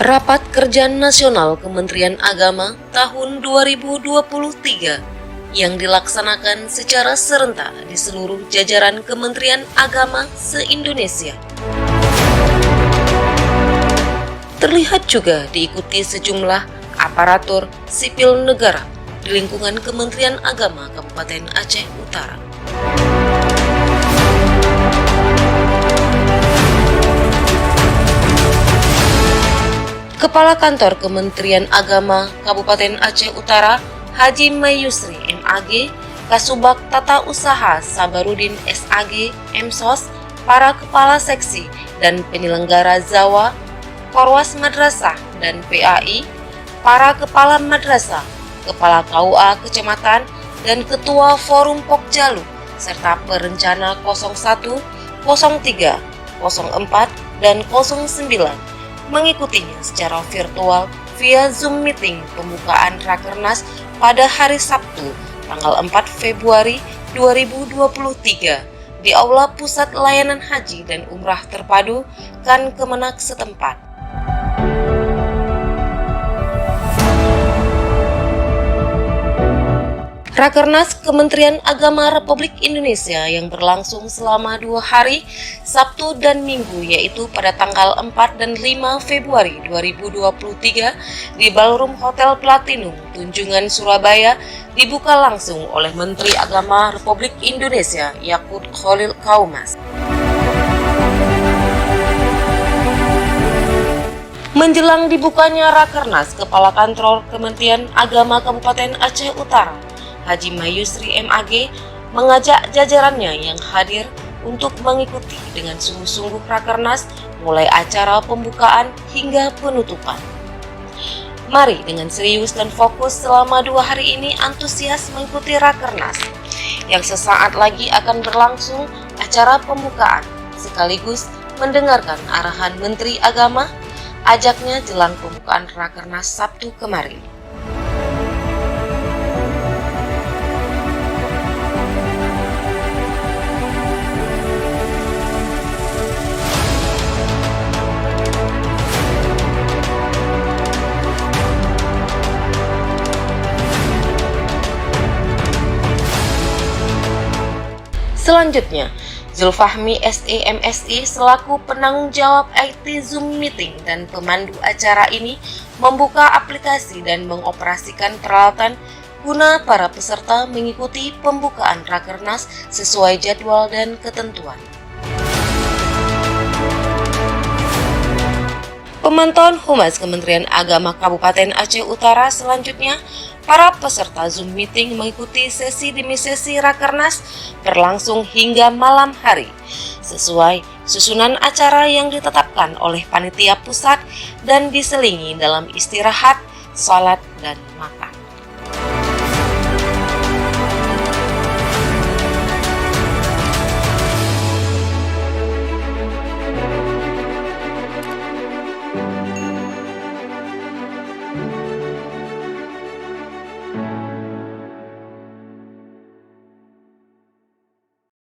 Rapat Kerja Nasional Kementerian Agama tahun 2023 yang dilaksanakan secara serentak di seluruh jajaran Kementerian Agama se-Indonesia. Terlihat juga diikuti sejumlah aparatur sipil negara di lingkungan Kementerian Agama Kabupaten Aceh Utara. Kepala Kantor Kementerian Agama Kabupaten Aceh Utara, Haji Mayusri MAG, Kasubag Tata Usaha Sabarudin SAG, MSOS, para kepala seksi dan penyelenggara Zawa, Korwas Madrasah dan PAI, para kepala madrasah, kepala KUA kecamatan, dan ketua Forum Pokjalu, serta perencana 01, 03, 04, dan 09 mengikutinya secara virtual via Zoom meeting pembukaan Rakernas pada hari Sabtu, tanggal 4 Februari 2023 di Aula Pusat Layanan Haji dan Umrah Terpadu Kan Kemenak setempat. Rakernas Kementerian Agama Republik Indonesia yang berlangsung selama 2 hari, Sabtu dan Minggu, yaitu pada tanggal 4 dan 5 Februari 2023 di Ballroom Hotel Platinum, Tunjungan, Surabaya, dibuka langsung oleh Menteri Agama Republik Indonesia, Yakut Khalil Kaumas. Menjelang dibukanya Rakernas, Kepala Kantor Kementerian Agama Kabupaten Aceh Utara, Haji Mayusri MAG, mengajak jajarannya yang hadir untuk mengikuti dengan sungguh-sungguh Rakernas mulai acara pembukaan hingga penutupan. Mari dengan serius dan fokus selama 2 hari ini antusias mengikuti Rakernas yang sesaat lagi akan berlangsung acara pembukaan, sekaligus mendengarkan arahan Menteri Agama, ajaknya jelang pembukaan Rakernas Sabtu kemarin. Selanjutnya, Zulfahmi SEMSI selaku penanggung jawab IT Zoom Meeting dan pemandu acara ini membuka aplikasi dan mengoperasikan peralatan guna para peserta mengikuti pembukaan Rakernas sesuai jadwal dan ketentuan. Pemantauan Humas Kementerian Agama Kabupaten Aceh Utara selanjutnya, para peserta Zoom Meeting mengikuti sesi demi sesi Rakernas berlangsung hingga malam hari, sesuai susunan acara yang ditetapkan oleh panitia pusat dan diselingi dalam istirahat, salat, dan makan.